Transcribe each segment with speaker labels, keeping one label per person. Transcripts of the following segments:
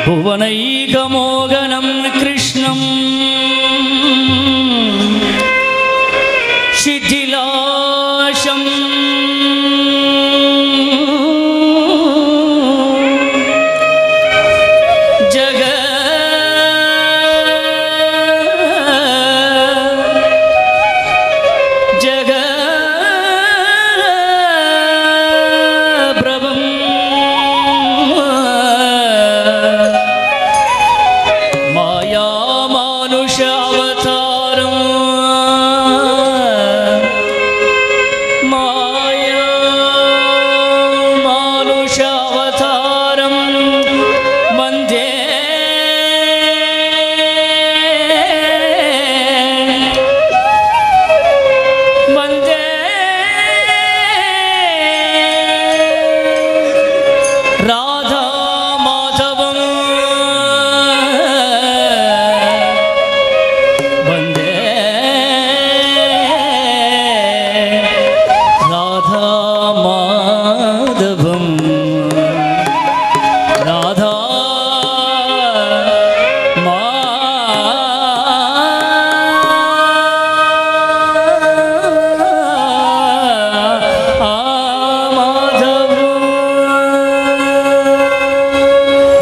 Speaker 1: भुवनैकमोहनं कृष्णं शिथिलाशं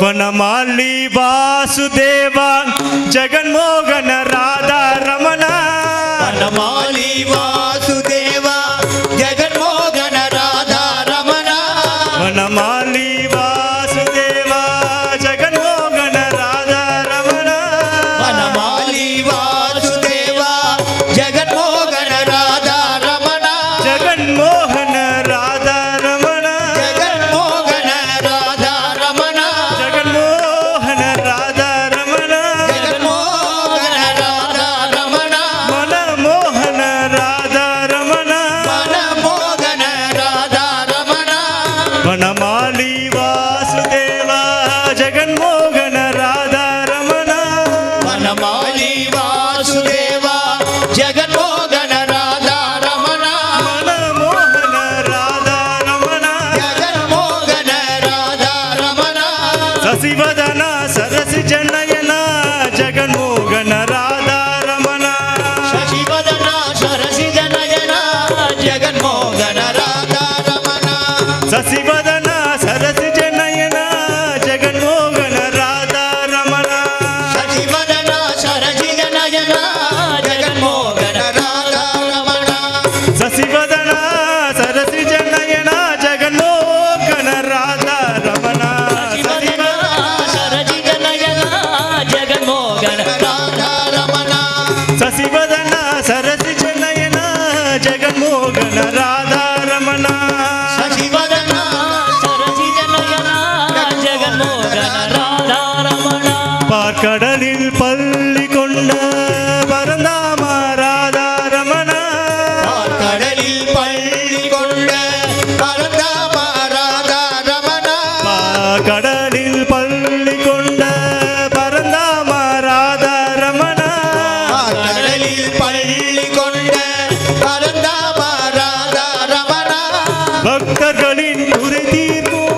Speaker 2: वनमाली वासुदेवा जगन्मोहन राधा रमण
Speaker 3: वनमाली वासुदेवा जगन्मोहन राधा रमण
Speaker 2: वनमाली वासुदेवा जगन्मोहन राधा रमण
Speaker 3: वनमाली वासुदेवा जगन्मोहन राधा रमण
Speaker 2: जगन्मोहन राधा रमण
Speaker 3: जगन्मोहन राधा रमण
Speaker 2: जगन्मोहन राधा रमण
Speaker 3: जगन्मोहन राधा रमण
Speaker 2: मनमोहन राधा रमण
Speaker 3: मनमोहन राधा रमण
Speaker 2: वनमाली वासुदेवा जगन्मोहन राधा रमण
Speaker 3: वनमाली वासुदेवा जगन्मोहन राधा रमण
Speaker 2: मनमोहन राधा रमण
Speaker 3: जगन्मोहन राधा रमण
Speaker 2: शशिवदन सरसि जनयन जगन्मोहन राधा रमण
Speaker 3: शशिवदन सरसि जनयन जगन्मोहन राधा रमण
Speaker 2: शशिवदन सरसि जनयन जगन्मोहन राधा रमण
Speaker 3: शशिवदन सरसि जनयन जगन्मोहन राधा रमण
Speaker 2: शशिवदन सरसि जनयन जगन्मोहन राधा रमण
Speaker 1: शिवदन सरसि जनयन जगन्मोहन
Speaker 3: राधा रमण
Speaker 2: शशिवदन सरसि जनयन जगन्मोहन राधा रमण
Speaker 3: शशिवदन
Speaker 1: सरसि जनयन जगन्मोहन राधा रमण
Speaker 2: பார்க்கடலில் பள்ளி கொண்ட பரந்தாம ராதா ரமண
Speaker 3: கடலில் பள்ளி கொண்ட பரந்தாம ராதா ரமண
Speaker 2: கடலில் பள்ளி கொண்ட பரந்தாம ராதா ரமண
Speaker 3: கடலில் பள்ளி கொண்ட பரந்தாம ராதா ரமண
Speaker 2: பக்தர்களின் குறை தீர்க்கும்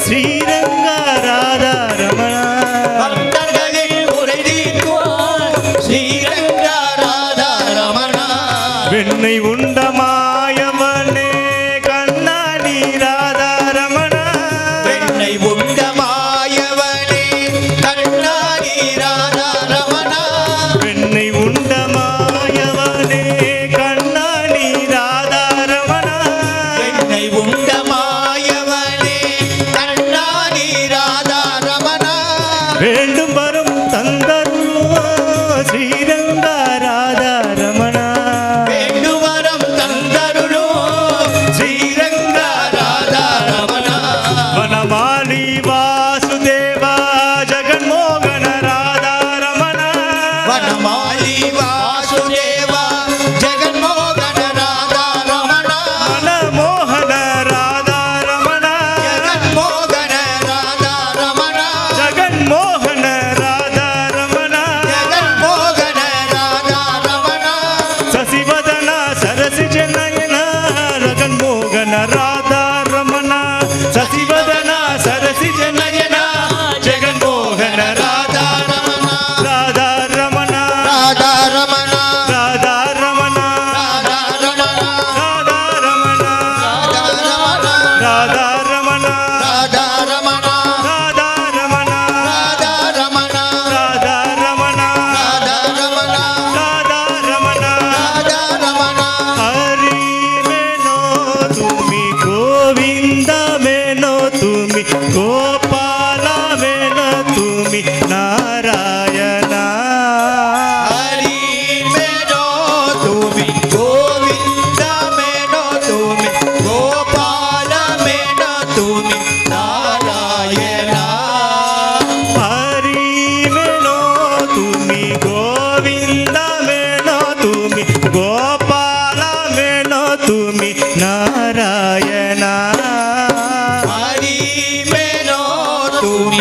Speaker 2: ஸ்ரீரங்க ராதா ரமண
Speaker 3: பக்தர்களின் உரை தூவி